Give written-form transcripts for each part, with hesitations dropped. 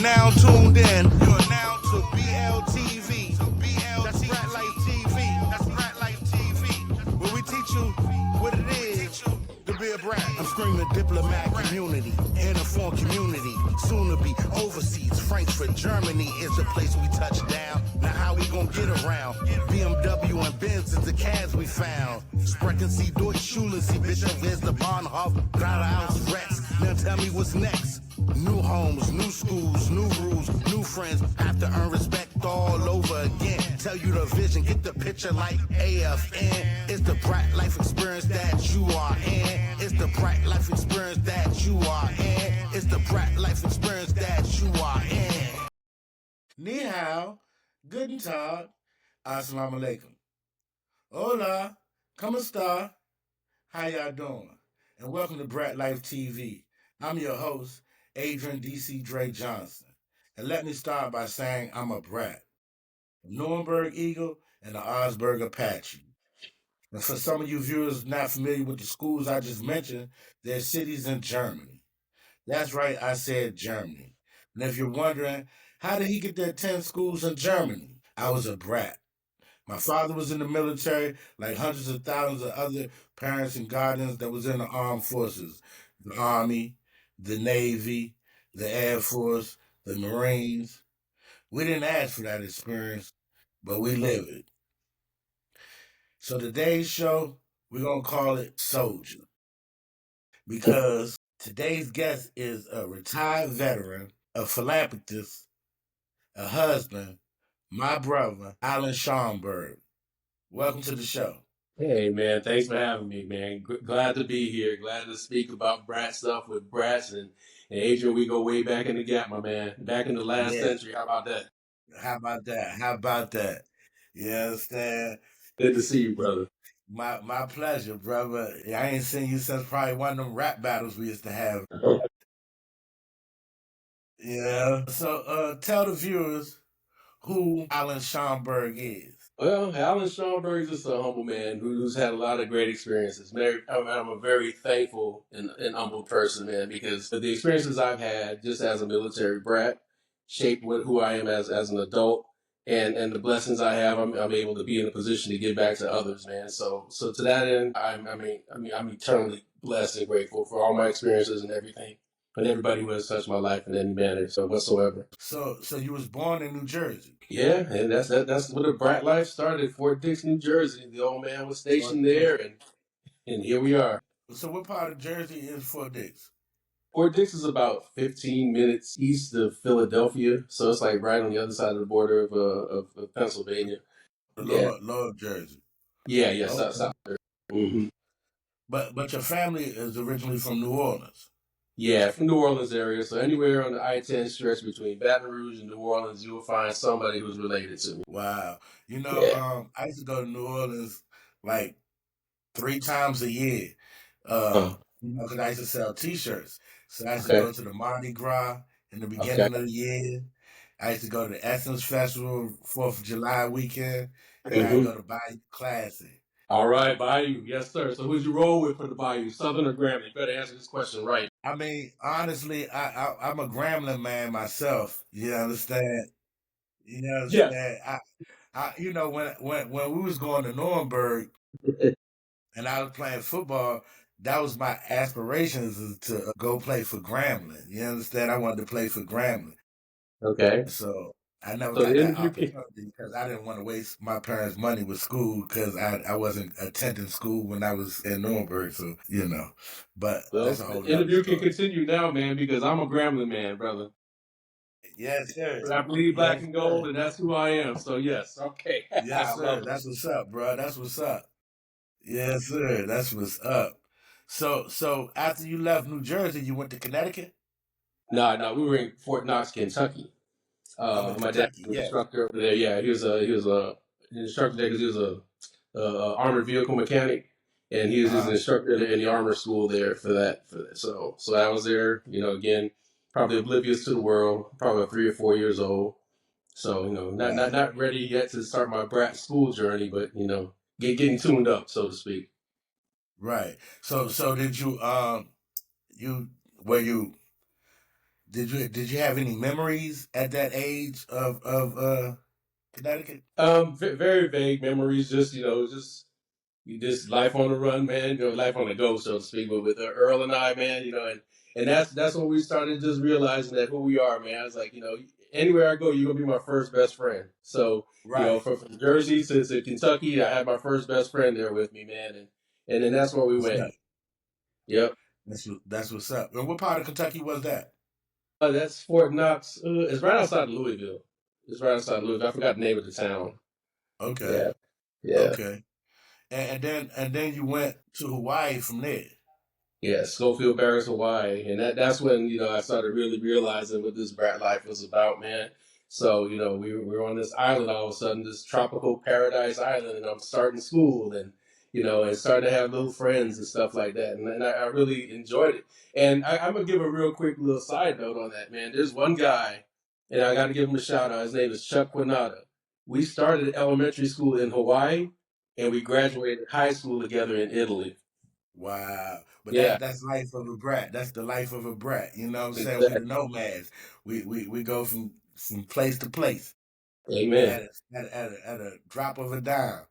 now tuned in. You're now to BLTV. That's Brat Life TV. That's Brat Life TV. Where we teach you what it is to be a brat. I'm screaming diplomat community, informed community, soon to be overseas. Frankfurt, Germany is the place we touch down. Now how we gonna get around? BMW and Benz is the cabs we found. Sprechen Sie Deutsch, Schulen Sie bitte, where's the Bahnhof? Geradeaus Rex. Now tell me what's next. New homes, new schools, new rules, new friends. Have to earn respect all over again. Tell you the vision, get the picture like AFN. It's the bright life experience that you are in. It's the bright life experience that you are in. It's the bright life experience that you are in. Ni hao, guten tag, assalamu alaikum. Hola, como esta? How y'all doing? And welcome to Brat Life TV. I'm your host, Adrian D.C. Dre Johnson. And let me start by saying I'm a brat. A Nuremberg Eagle and an Augsburg Apache. And for some of you viewers not familiar with the schools I just mentioned, they're cities in Germany. That's right, I said Germany. And if you're wondering, how did he get to attend schools in Germany? I was a brat. My father was in the military, like hundreds of thousands of other parents and guardians that was in the armed forces. The Army, the Navy, the Air Force, the Marines. We didn't ask for that experience, but we live it. So today's show, we're going to call it Soldier. Because today's guest is a retired veteran, a philanthropist, a husband, my brother, Alan Schonberg. Welcome to the show. Hey, man, thanks for having me, man. Glad to be here. Glad to speak about brat stuff with brats. And Adrian, we go way back in the gap, my man. Back in the last century. How about that? How about that? How about that? You understand? Good to see you, brother. My pleasure, brother. I ain't seen you since probably one of them rap battles we used to have. Yeah. So tell the viewers who Alan Schonberg is. Well, Alan Schonberg is just a humble man who's had a lot of great experiences. I'm a very thankful and humble person, man, because the experiences I've had just as a military brat shaped who I am as an adult, and the blessings I have, I'm able to be in a position to give back to others, man. So to that end, I'm eternally blessed and grateful for all my experiences and everything, and everybody who has touched my life in any manner, so whatsoever. So you was born in New Jersey. Yeah, and that's where the brat life started. Fort Dix, New Jersey. The old man was stationed there, and here we are. So what part of Jersey is Fort Dix? Fort Dix is about 15 minutes east of Philadelphia, so it's like right on the other side of the border of Pennsylvania. Lower Jersey. Yeah, yes, okay. South. Mm-hmm. But your family is originally from New Orleans. Yeah, from New Orleans area. So anywhere on the I-10 stretch between Baton Rouge and New Orleans, you will find somebody who's related to me. Wow. You know, I used to go to New Orleans like 3 times a year. You know, because I used to sell T-shirts. So I used to go to the Mardi Gras in the beginning of the year. I used to go to the Essence Festival, 4th of July weekend. And I go to Bayou Classic. All right, Bayou. Yes, sir. So who'd you roll with for the Bayou, Southern or Grambling? You better answer this question right. I mean, honestly, I'm a Grambling man myself. You understand? You understand? Yeah. You know, when we was going to Nuremberg and I was playing football, that was my aspirations is to go play for Grambling. You understand? I wanted to play for Grambling. Okay. So I never got that opportunity because I didn't want to waste my parents' money with school because I wasn't attending school when I was in Nuremberg. So, you know, but that's a whole the interview can continue now, man, because I'm a Grambling man, brother. Yes, sir. I bleed black and gold, and that's who I am. So, yes, okay. Yes, sir. That's what's up, bro. That's what's up. Yes, sir. That's what's up. So after you left New Jersey, you went to Connecticut? No, we were in Fort Knox, Kentucky. My dad was an instructor over there. Yeah, he was an instructor there because he was a armored vehicle mechanic, and he was just an instructor in the armor school there for that. So I was there. You know, again, probably oblivious to the world, probably 3 or 4 years old. So you know, not ready yet to start my brat school journey, but you know, getting tuned up, so to speak. Right. So did you Did you have any memories at that age of Connecticut? Very vague memories. Just just you just life on the run, man. Life on the go, so to speak. But with Earl and I, man, and that's when we started just realizing that who we are, man. I was like, anywhere I go, you're gonna be my first best friend. So, Right. from Jersey to Kentucky, I had my first best friend there with me, man, and then that's where we What's went. up? Yep. That's what's up. And what part of Kentucky was that? That's Fort Knox. It's right outside of Louisville. It's right outside of Louisville. I forgot the name of the town. Okay. Yeah. Yeah. Okay. And then you went to Hawaii from there. Yeah, Schofield Barracks, Hawaii, and that's when I started really realizing what this brat life was about, man. So we were on this island all of a sudden, this tropical paradise island, and I'm starting school, and starting to have little friends and stuff like that, and I really enjoyed it. And I'm gonna give a real quick little side note on that, man. There's one guy, and I got to give him a shout out. His name is Chuck Quinata. We started elementary school in Hawaii, and we graduated high school together in Italy. Wow. But Yeah, that's life of a brat. That's the life of a brat. You know what I'm saying? We the exactly. nomads. We go from place to place Amen. at a drop of a dime.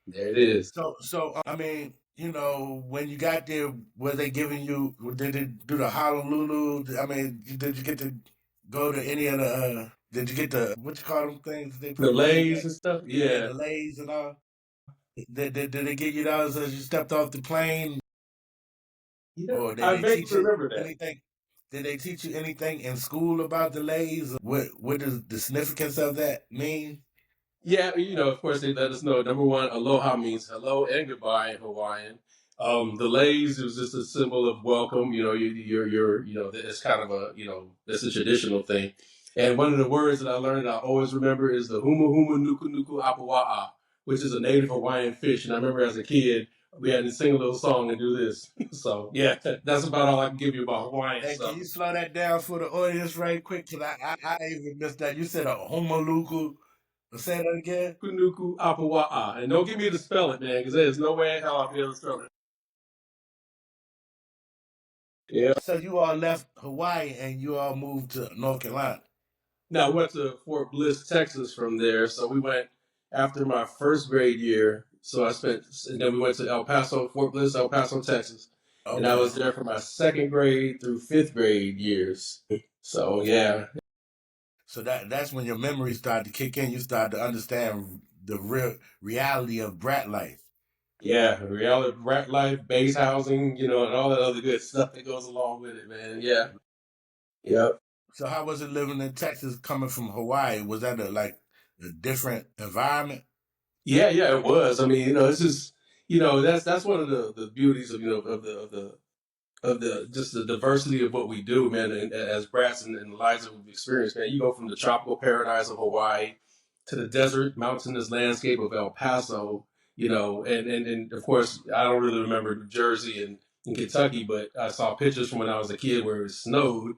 There it is. So I mean, when you got there, were they giving you? Did they do the Honolulu? I mean, did you get to go to any of the? Did you get the what you call them things they The put legs lays at? and stuff. Yeah, Yeah. the lays and all. Did they give you those as you stepped off the plane, or did I they vaguely teach you remember that. anything? Did they teach you anything in school about the lays? What does the significance of that mean? Yeah, of course they let us know. Number one, aloha means hello and goodbye in Hawaiian. The lays was just a symbol of welcome. It's kind of it's a traditional thing. And one of the words that I learned I always remember is the huma huma nuku nuku apawa'a, which is a native Hawaiian fish. And I remember as a kid, we had to sing a little song and do this. So yeah, that's about all I can give you about Hawaiian Hey, can stuff. you slow that down for the audience right quick? Cause I even missed that. You said a homaluku. Say that again. Nuku Apawa'a. And don't get me to spell it, man, because there's no way in hell I'll be able to spell it. Yeah. So you all left Hawaii and you all moved to North Carolina. Now, I went to Fort Bliss, Texas from there. So we went after my first grade year. And then we went to El Paso, Fort Bliss, El Paso, Texas. And I Okay. was there for my second grade through fifth grade years. So, yeah. So that's when your memories started to kick in. You started to understand the real reality of brat life. Yeah, reality, rat life, base housing, and all that other good stuff that goes along with it, man. Yeah. Yep. So how was it living in Texas coming from Hawaii? Was that a different environment? Yeah, yeah, it was. I mean, it's just, that's one of the beauties of of the just the diversity of what we do, man. And as brats and the lives that we've experienced, man, you go from the tropical paradise of Hawaii to the desert mountainous landscape of El Paso, and of course, I don't really remember New Jersey and Kentucky, but I saw pictures from when I was a kid where it snowed,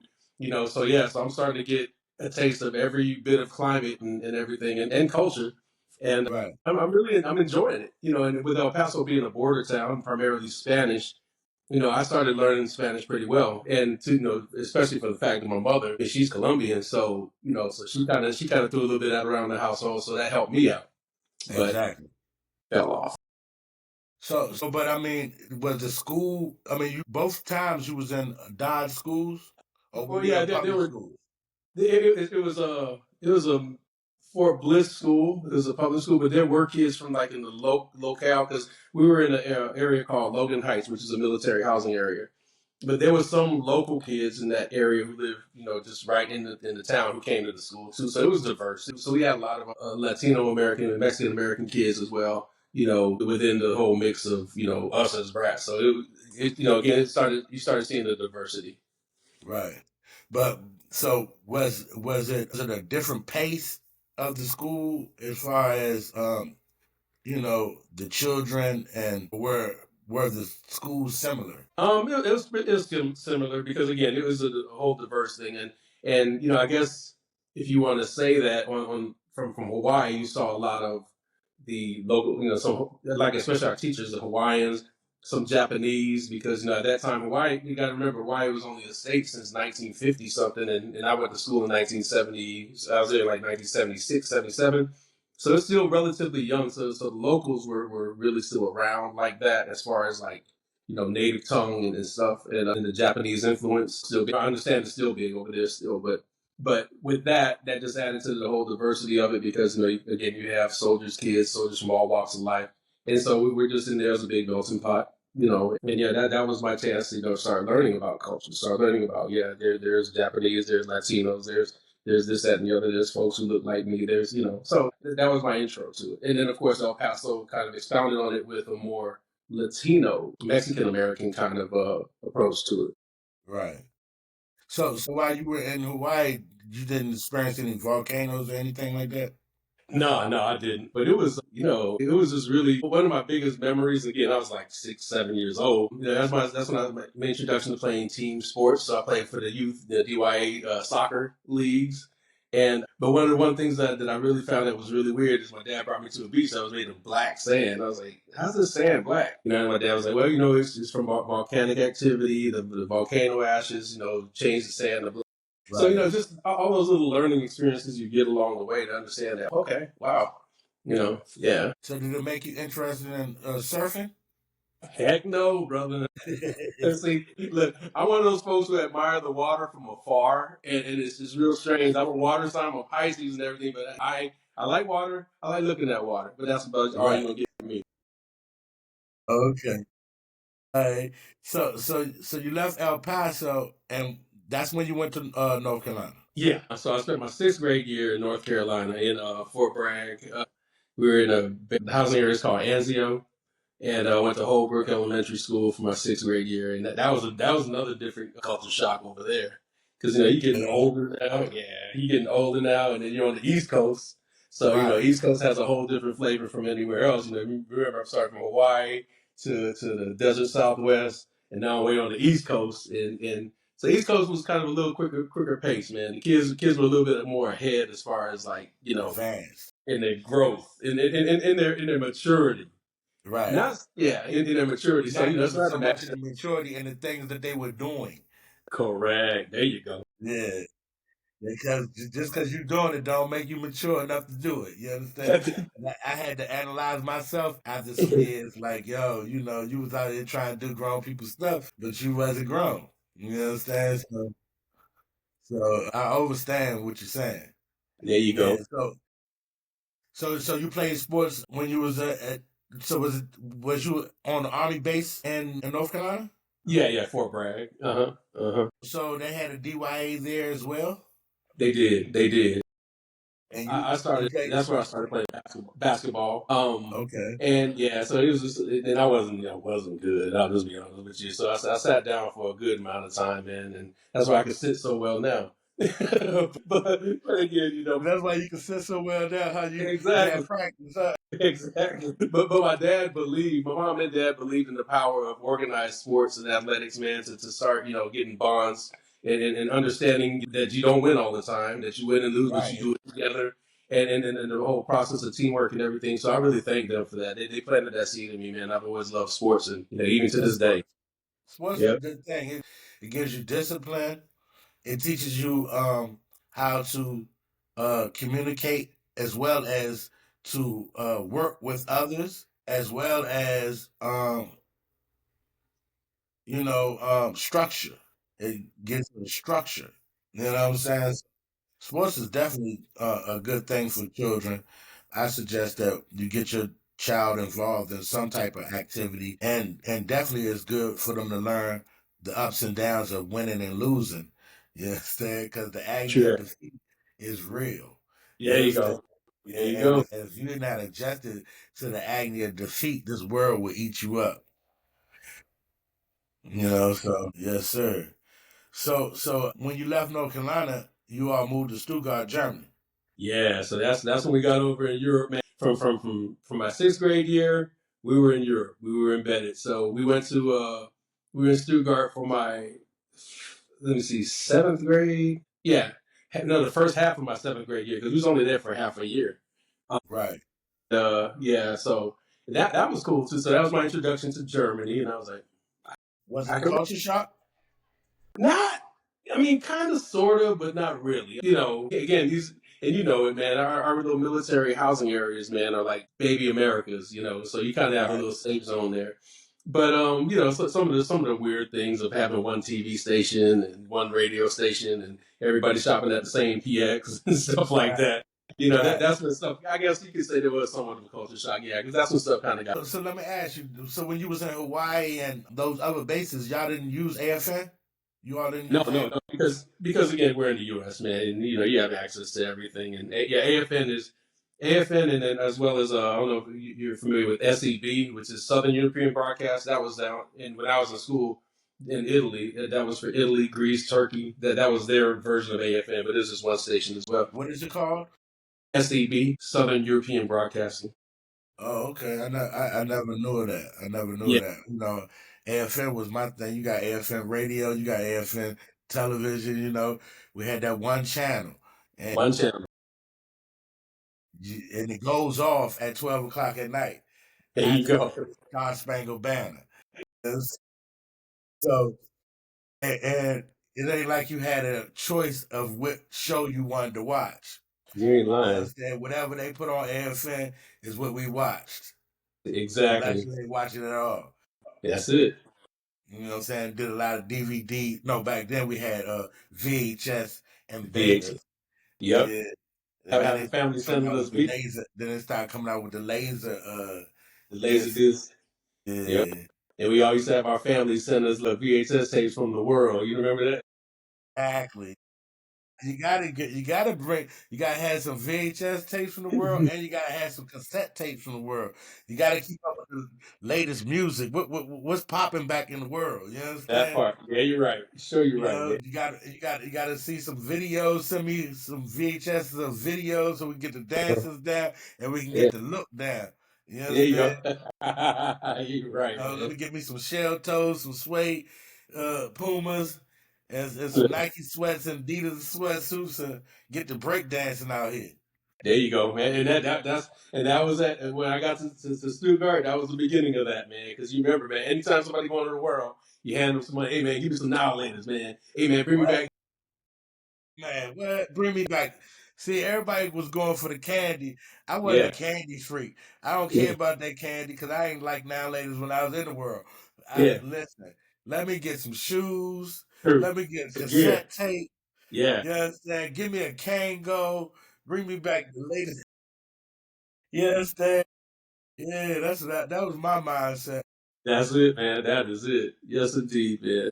So yeah, so I'm starting to get a taste of every bit of climate and everything and culture. And Right. I'm enjoying it, and with El Paso being a border town, primarily Spanish, I started learning Spanish pretty well, and especially for the fact that my mother, she's Colombian, so so she kind of threw a little bit out around the household, so that helped me out, but Exactly. fell off. But I mean, was the school? I mean, you both times you was in Dodge schools, or were Well, you yeah, in there public were schools? it was a Fort Bliss school. It was a public school, but there were kids from like in the locale because we were in an area called Logan Heights, which is a military housing area. But there was some local kids in that area who lived, just right in the town who came to the school too. So it was diverse. So we had a lot of Latino American and Mexican American kids as well. Within the whole mix of us as brats. So again, you started seeing the diversity. Right. But so was it a different pace of the school as far as the children, and were the schools similar? It was similar because again it was a whole diverse thing and I guess if you want to say that on from Hawaii you saw a lot of the local some like especially our teachers the Hawaiians some Japanese, because at that time Hawaii, you got to remember, Hawaii was only a state since 1950 something, and I went to school in 1970. I was there in like 1976, 77. So it's still relatively young. So the locals were really still around like that, as far as like native tongue and stuff, and the Japanese influence still. I understand it's still big over there still, but with that just added to the whole diversity of it, because again, you have soldiers' kids, soldiers from all walks of life, and so we were just in there as a big melting pot. And yeah, that was my chance to start learning about culture, start learning about there's Japanese, there's Latinos, there's this, that, and the other. There's folks who look like me. There's so that was my intro to it, and then of course El Paso kind of expounded on it with a more Latino, Mexican American kind of approach to it. Right. So while you were in Hawaii, you didn't experience any volcanoes or anything like that? No, I didn't. But it was, it was just really one of my biggest memories. Again, I was like 6, 7 years old. That's when I my introduction to playing team sports. So I played for the youth, the DYA soccer leagues. And but one of the things that I really found that was really weird is my dad brought me to a beach that was made of black sand. I was like, "How's this sand black?" And my dad was like, "Well, it's from volcanic activity. The volcano ashes, change the sand to black." So, just all those little learning experiences you get along the way to understand that, okay, wow, yeah. So did it make you interested in surfing? Heck no, brother. See, look, I'm one of those folks who admire the water from afar, and it's just real strange. I'm a water sign, I'm a Pisces and everything, but I like water. I like looking at water, but that's about all you're going to get from me. Okay. All right. So you left El Paso, and that's when you went to North Carolina. Yeah. So I spent my 6th grade year in North Carolina in Fort Bragg. We were in the housing area called Anzio. And I went to Holbrook Elementary School for my 6th grade year, and that was another different culture shock over there, because you're getting older now. Yeah, you're getting older now, and then you're on the East Coast, so East Coast has a whole different flavor from anywhere else. Remember, I'm starting from Hawaii to the desert Southwest, and now we're on the East Coast, and so East Coast was kind of a little quicker pace, man. The kids were a little bit more ahead as far as like Advanced. in their growth, in their maturity. Right. In their maturity. So Not that's not so a much in the maturity and the things that they were doing. correct. There you go. Yeah. Because just because you're doing it don't make you mature enough to do it. You understand? I had to analyze myself after some years, like, yo, you was out here trying to do grown people stuff, but you wasn't grown. You understand? So I understand what you're saying. There you go. Yeah, so you played sports when you was so was you on the Army base in North Carolina? Yeah, Fort Bragg. So they had a DYA there as well? They did. And I started. That's where I started playing basketball. Okay. And yeah, so it was just, and I wasn't good. I'll just be honest with you. So I sat down for a good amount of time, man, and that's why I can sit so well now. but again, that's why you can sit so well now. How you exactly practice? Huh? Exactly. But my mom and dad believed in the power of organized sports and athletics, man, to start, getting bonds and understanding that you don't win all the time, that you win and lose, but you do it together. And the whole process of teamwork and everything. So I really thank them for that. They planted that seed in me, man. I've always loved sports, and even to this day. Sports is a good thing. It gives you discipline. It teaches you how to communicate, as well as to work with others, as well as structure. It gives you structure. You know what I'm saying? Sports is definitely a good thing for children. I suggest that you get your child involved in some type of activity, and definitely is good for them to learn the ups and downs of winning and losing. You understand? Because the agony of defeat is real. There you go. There you go. If you're not adjusted to the agony of defeat, this world will eat you up. So yes, sir. So when you left North Carolina, you all moved to Stuttgart, Germany. Yeah, so that's when we got over in Europe, man. From my 6th grade year, we were in Europe. We were embedded. So we went to we were in Stuttgart for my 7th grade. Yeah, no, the first half of my 7th grade year, because we was only there for half a year. Right. Yeah, so That was cool too. So that was my introduction to Germany, and I was like, Was it I a can culture shock? not. I mean, kind of, sort of, but not really. Again, these and you know it, man. Our little military housing areas, man, are like baby Americas. So you kind of have a Right. little safe zone there. But so some of the weird things of having one TV station and one radio station and everybody shopping at the same PX and stuff like Right. that. Right. That's when stuff. I guess you could say there was somewhat of a culture shock, yeah, because that's when stuff kind of got. So let me ask you. So when you was in Hawaii and those other bases, y'all didn't use AFN? You all didn't No, use no, AFN? no, because again, we're in the U.S., man, and you have access to everything, and yeah, AFN, and then as well as I don't know if you're familiar with SEB, which is Southern European Broadcast. That was down, and when I was in school in Italy, that was for Italy, Greece, Turkey. That was their version of AFN, but this is one station as well. What is it called? SEB, Southern European Broadcasting. Oh, okay. I never knew that. I never knew Yeah, that. AFN was my thing. You got AFN radio, you got AFN television. We had that one channel, and one channel. it goes off at 12 o'clock at night There you after go. Star Spangled Banner. So and it ain't like you had a choice of what show you wanted to watch. You ain't You lying. understand? Whatever they put on AFN is what we watched, unless Exactly. you ain't watching it at all. That's it. You know what I'm saying? Did a lot of DVD. No, back then we had VHS and Beta. VH. Yep. Yeah. And then Have they the family coming sending out us with the laser. Then they started coming out with the laser the laser disc. disc. Yep. Yeah. And we always have our family send us the VHS tapes from the world. You remember that? Exactly. You gotta have some VHS tapes from the world, and you gotta have some cassette tapes from the world. You gotta keep up with the latest music. What's popping back in the world? You That understand? part. Yeah, you're right. Sure, you're right, man. You gotta see some videos. Send me some VHS of videos so we can get the dances down and we can Yeah, get the look down. You there you understand? go. You're right, Let man. me get me some shell toes, some suede Pumas, and some Nike sweats and Adidas sweatsuits, and get the break dancing out here. There you go, man. And that was when I got to Stuttgart. That was the beginning of that, man. Because you remember, man. Anytime somebody going to the world, you hand them some money. Hey, man, give me some Nowlanders, man. Hey, man, bring me What? back. Man, what? Bring me back. See, everybody was going for the candy. I wasn't a Yeah, candy freak. I don't care yeah, about that candy because I ain't like now ladies when I was in the world. yeah. Listen, let me get some shoes. True. Let me get Yeah, cassette tape. yeah. You understand? Give me a Kango. Bring me back the latest. You understand? Yeah, that was my mindset. That's it, man. That is it. Yes, indeed, man.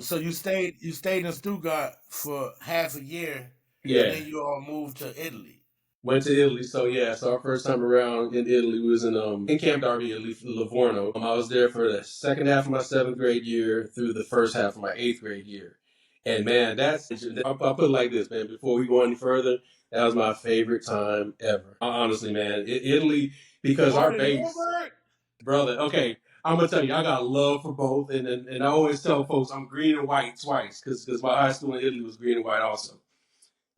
So you stayed in Stuttgart for half a year, and Yeah. then you all moved to Italy. Went to Italy, so yeah. So our first time around in Italy was in Camp Darby, Italy, Livorno. I was there for the second half of my seventh grade year through the first half of my eighth grade year. And man, I'll put it like this, man. Before we go any further, that was my favorite time ever. Honestly, man, Italy because More our than base, Nuremberg? brother. Okay, I'm gonna tell you, I got love for both, and I always tell folks I'm green and white twice because my high school in Italy was green and white also.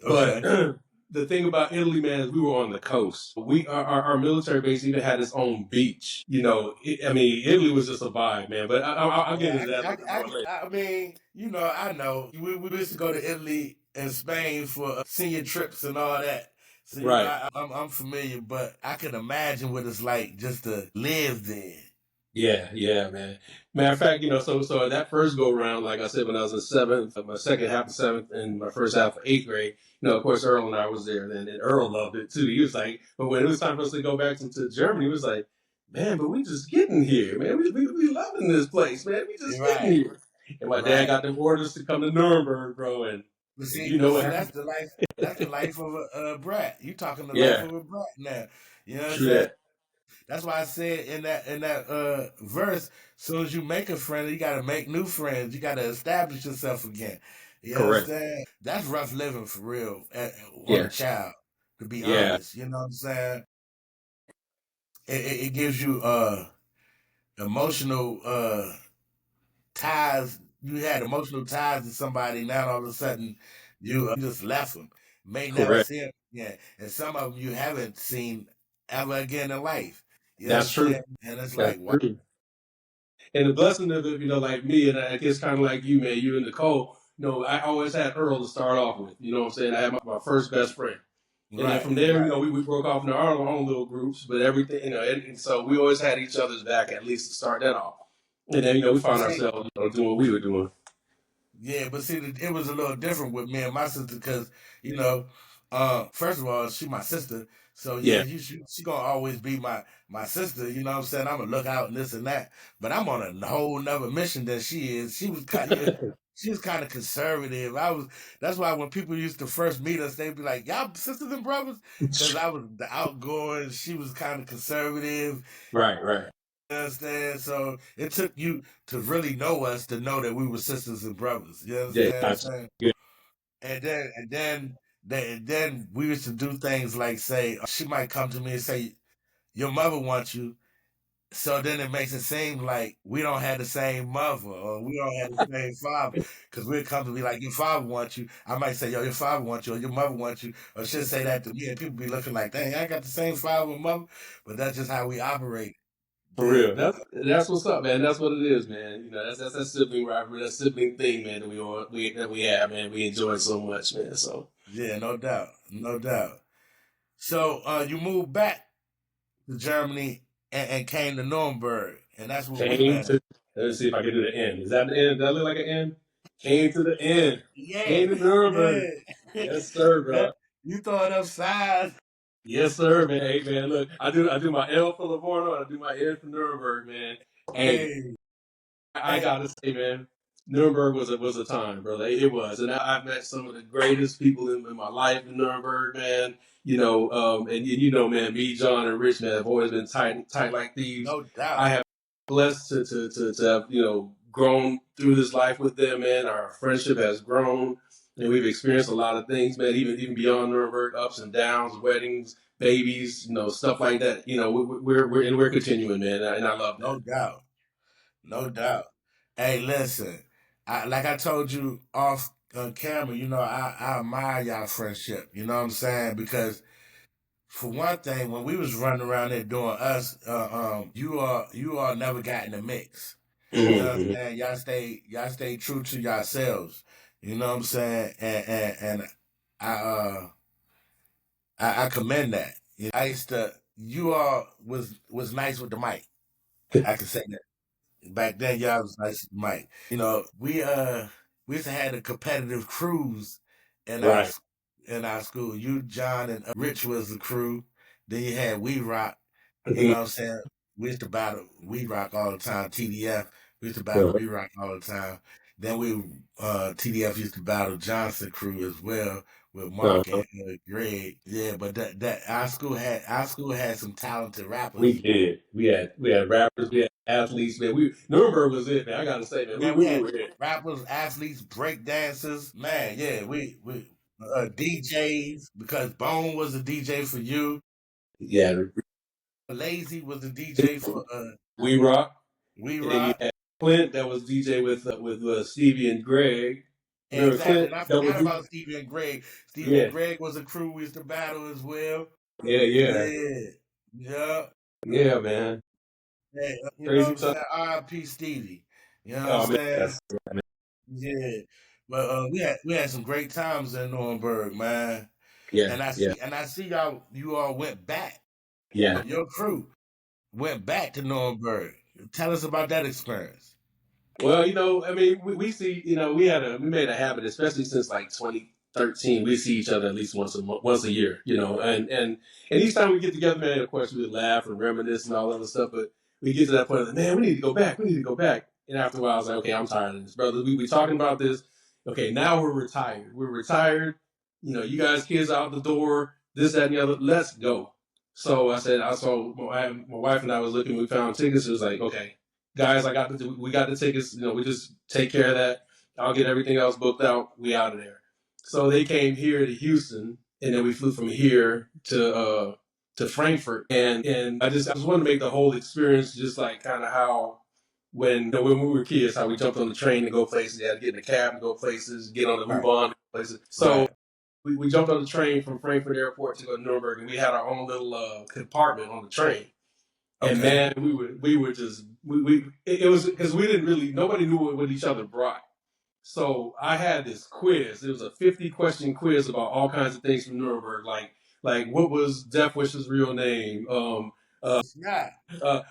But Okay. the thing about Italy, man, is we were on the coast. Our military base even had its own beach. I mean, Italy was just a vibe, man. But I'll get Yeah, into that a little bit more later. I mean, I know. We used to go to Italy and Spain for senior trips and all that. So Right. I'm familiar, but I can imagine what it's like just to live there. Yeah, yeah, man. Matter of fact, so that first go round, like I said, when I was in seventh, my second half of seventh, and my first half of eighth grade, of course, Earl and I was there then, and Earl loved it too. He was like, but when it was time for us to go back to Germany, he was like, man, but we just getting here, man. We loving this place, man. We just getting Right, here. And my dad right. got them orders to come to Nuremberg, bro, and But you see, know but what see, happened? that's the life. That's the life of a brat. You talking the life Yeah, of a brat now. You know what I'm true saying? that. That's why I said in that verse, soon as you make a friend, you gotta make new friends. You gotta establish yourself again. You Correct. understand? That's rough living for real on a Yeah, child, to be yeah, honest. You know what I'm saying? It gives you emotional ties. You had emotional ties to somebody, now all of a sudden you just left them. May never correct. see them again. And some of them you haven't seen ever again in life. You know what I'm That's true. saying? And it's That's like, wow. true. And the blessing of it, like me, and I guess kind of like you, man, you and Nicole, I always had Earl to start off with. You know what I'm saying? I had my first best friend. And then from Right, there, we broke off into our own little groups, but everything, and so we always had each other's back at least to start that off. And then, we but found see, ourselves, doing what we were doing. yeah, but see, it was a little different with me and my sister because, you know, first of all, she my sister, so yeah, Yeah. she gonna always be my sister. You know what I'm saying? I'm gonna look out and this and that, but I'm on a whole nother mission than she is. She was kind of conservative. That's why when people used to first meet us, they'd be like, "Y'all sisters and brothers," because I was the outgoing. She was kind of conservative. Right, right. You understand? So it took you to really know us to know that we were sisters and brothers. You Yeah, understand what I'm gotcha. saying? Good. And then we used to do things like say she might come to me and say, "Your mother wants you." So then it makes it seem like we don't have the same mother or we don't have the same father because we'll come to me like, "Your father wants you." I might say, "Yo, your father wants you," or "Your mother wants you," or she'll say that to me, and people be looking like, "Dang, I got the same father and mother," but that's just how we operate. For Yeah. real. That's what's up, man. That's what it is, man. That's that sibling rivalry, that sibling thing, man, that we have, man. We enjoy it so much, man. So Yeah, no doubt, no doubt. So you moved back to Germany and came to Nuremberg, and that's where we came met. to let's see if I can do the end. Is that the end? Does that look like an end? Came to the end. Yeah, Came to Nuremberg. yeah. Yes, sir, bro. You throw it upside. Yes, sir, man. Hey, man, look, I do my L for Livorno, and I do my N for Nuremberg, man. Hey, Hey, I hey, gotta say, man, Nuremberg was a time, brother. It was, and I've met some of the greatest people in my life in Nuremberg, man. And man, me, John, and Rich, man, have always been tight like thieves. no doubt, I have blessed to have grown through this life with them, man. Our friendship has grown, and we've experienced a lot of things, man. Even beyond Nuremberg, ups and downs, weddings, babies, stuff like that. We're continuing, man, and I love no that. doubt, no doubt. Hey, listen, like I told you off on camera, I admire y'all friendship. You know what I'm saying? Because for one thing, when we was running around there doing us, you all never got in the mix. You know what I'm Mm-hmm. saying? Y'all stay true to yourselves. You know what I'm saying? And I commend that. I used to you all was nice with the mic. I can say that. Back then y'all was nice with the mic. We used to have a competitive cruise in our Right. in our school. You, John, and Rich was the crew. Then you had We Rock. You know Mhm. what I'm saying? We used to battle We Rock all the time. TDF. We used to battle Uh-huh. We Rock all the time. Then TDF used to battle Johnson crew as well with Mark and Uh-huh. Greg. Yeah, but that our school had some talented We rappers. did. We had rappers, we had athletes, man. Nuremberg was it, man. I gotta say, man, we, Man, we we had were it. rappers, athletes, break dancers. Man, yeah, we DJs because Bone was a DJ for you. Yeah, Lazy was a DJ for We Rock, We and then you Rock. had Clint that was DJ with Stevie and Greg. Remember Exactly. Clint? And I That was forgot about Stevie and Greg. Stevie and yeah, Greg was a crew we used to battle as well. yeah, yeah, Yeah. Yeah. yeah, man. Hey, you know what Crazy I'm time. saying? R.I.P. Stevie. You know what I'm Oh man, saying? that's Yeah. But we had some great times in Nuremberg, man. yeah, And I yeah, see you all went back. yeah. Your crew went back to Nuremberg. Tell us about that experience. Well, I mean, we see, we made a habit, especially since like 2013. We see each other at least once a year, and each time we get together, man, of course we would laugh and reminisce and all that other stuff. But we get to that point, like, man, we need to go back. We need to go back. And after a while, I was like, okay, I'm tired of this, brother. We talking about this. Okay, now we're retired. We're retired. You guys, kids out the door. This, that, and the other. Let's go. So I said, I saw my wife and I was looking. We found tickets. It was like, okay guys, we got the tickets. We just take care of that. I'll get everything else booked out. We out of there. So they came here to Houston, and then we flew from here to Frankfurt. And I just wanted to make the whole experience just like kind of how when we were kids, how we jumped on the train to go places. You had to get in a cab to go places, get on the move Right. on to places. So Right. we jumped on the train from Frankfurt Airport to go to Nuremberg, and we had our own little compartment on the train. And Okay. man, we were just it was because we didn't really nobody knew what each other brought. So I had this quiz. It was a 50-question quiz about all kinds of things from Nuremberg, like what was Death Wish's real name? Yeah.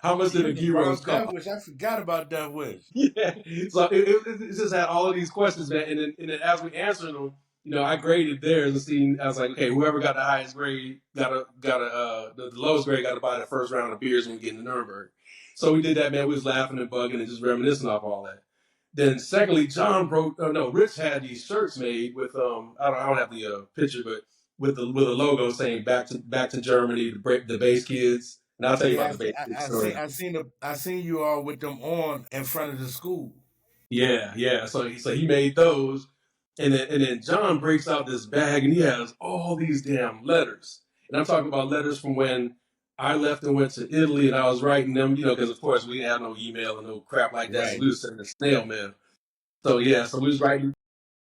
How much did You the just gyros brought Death cost? Wish. I forgot about Death Wish. Yeah. So it just had all of these questions, man. And then as we answered them, I graded theirs and seen. I was like, okay, whoever got the highest grade the lowest grade got to buy the first round of beers when we get into Nuremberg. So we did that, man. We was laughing and bugging and just reminiscing off all that. Then secondly, Rich had these shirts made with I don't have the picture, but with a logo saying back to Germany, the base kids. And I'll tell you Yeah, about the base kids story. I seen you all with them on in front of the school. Yeah, yeah. So he made those, and then John breaks out this bag and he has all these damn letters. And I'm talking about letters from when I left and went to Italy, and I was writing them, because of course we didn't have no email and no crap like that, so Right. we was sending snail mail. So yeah, so we was writing.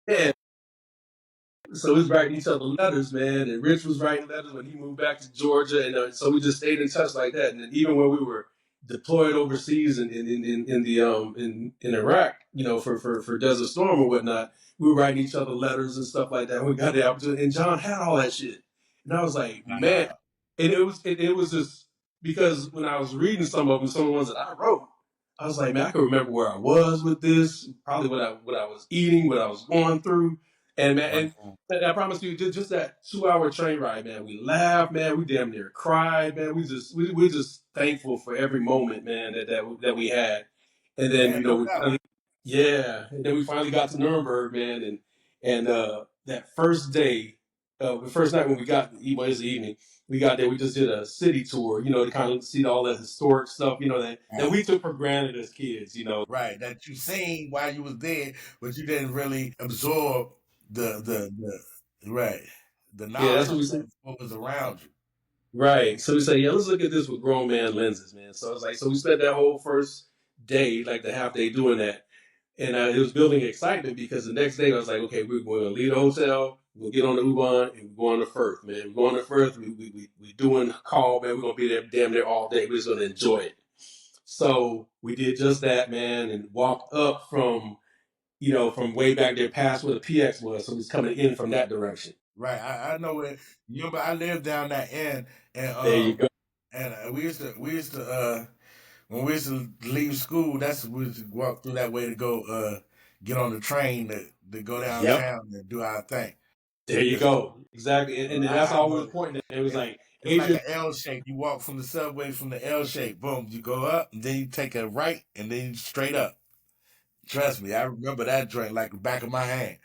Yeah, so we was writing each other letters, man, and Rich was writing letters when he moved back to Georgia, and so we just stayed in touch like that. And then even when we were deployed overseas in Iraq, for Desert Storm or whatnot, we were writing each other letters and stuff like that. We got the opportunity, and John had all that shit, and I was like, man, and it was just because when I was reading some of the ones that I wrote, I was like, man, I can remember where I was with this, probably what I was eating, what I was going through, and man, Right. and I promise you, just that 2 hour train ride, man. We laughed, man. We damn near cried, man. We're just thankful for every moment, man, that we had. And then Yeah, no we doubt. finally, yeah, and then we finally got to Nuremberg, man, and that first day, the first night when we got, well, it was the evening, we got there. We just did a city tour, to kind of see all that historic stuff, that we took for granted as kids. Right. That you seen while you was there, but you didn't really absorb the right the Yeah, that's knowledge what we said. of what was around you. Right. So we say, yeah, let's look at this with grown man lenses, man. So it's like, so we spent that whole first day, like the half day doing that. And it was building excitement because the next day I was like, okay, we're going to leave the hotel, we'll get on the U-Bahn, and we're going to Firth, man. We're going to Firth, we doing call, man. We're going to be there damn near all day. We're just going to enjoy it. So we did just that, man, and walked up from way back there past where the PX was. So it's coming in from that direction. Right. I know it. You remember I lived down that end, There you go. and we used to when we used to leave school, that's we used to walk through that way to go get on the train to go Yep. downtown and do our thing. There you go. Exactly. And then that's I all we was know pointing at. It was it, like, it's like Adrian, an L shape. You walk from the subway from the L shape. Boom, you go up, and then you take a right, and then you straight up. Trust me, I remember that joint like the back of my hand.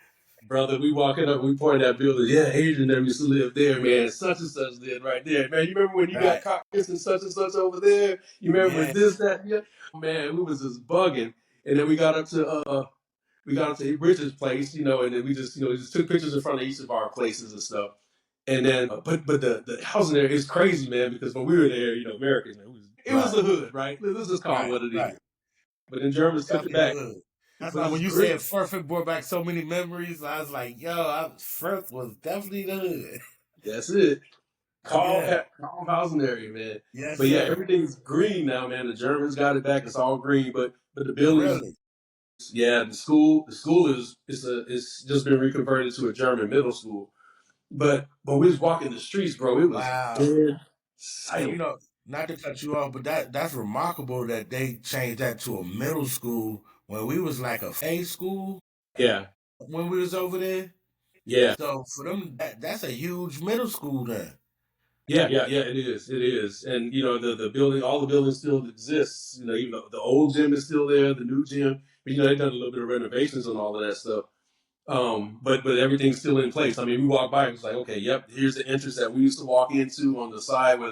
brother, we walking up, we pointed at building. Yeah, Adrian never used to live there, man. Such and such lived right there. Man, you remember when you got Right. caught kissing such and such over there? You remember Yeah. when this, that, yeah? Man, we was just bugging. And then we got up to Richard's place, and then we just took pictures in front of each of our places and stuff. And then, but the housing there is crazy, man, because when we were there, Americans, man, it was the hood, right? Let's just call it Right. what it Right. is. But then Germans took it Definitely back. the hood. That's But why when it's you great. said Firth, it brought back so many memories. I was like, yo, Firth was definitely the hood. That's it. Calm, Yeah. calm housing area, man. Yes, But yeah, sir. everything's green now, man. The Germans got it back. It's all green, but the buildings, Really? yeah, the school it's just been reconverted to a German middle school. But we was walking the streets, bro. It was Wow. dead And silent. not to cut you off, but that's remarkable that they changed that to a middle school when we was like a faith school Yeah, when we was over there. yeah, So for them, that's a huge middle school then. yeah. It is, it is. And the building, all the buildings still exists. Even though the old gym is still there, the new gym. But they've done a little bit of renovations on all of that stuff. But everything's still in place. I mean, we walk by, it's like, okay, yep, here's the entrance that we used to walk into on the side where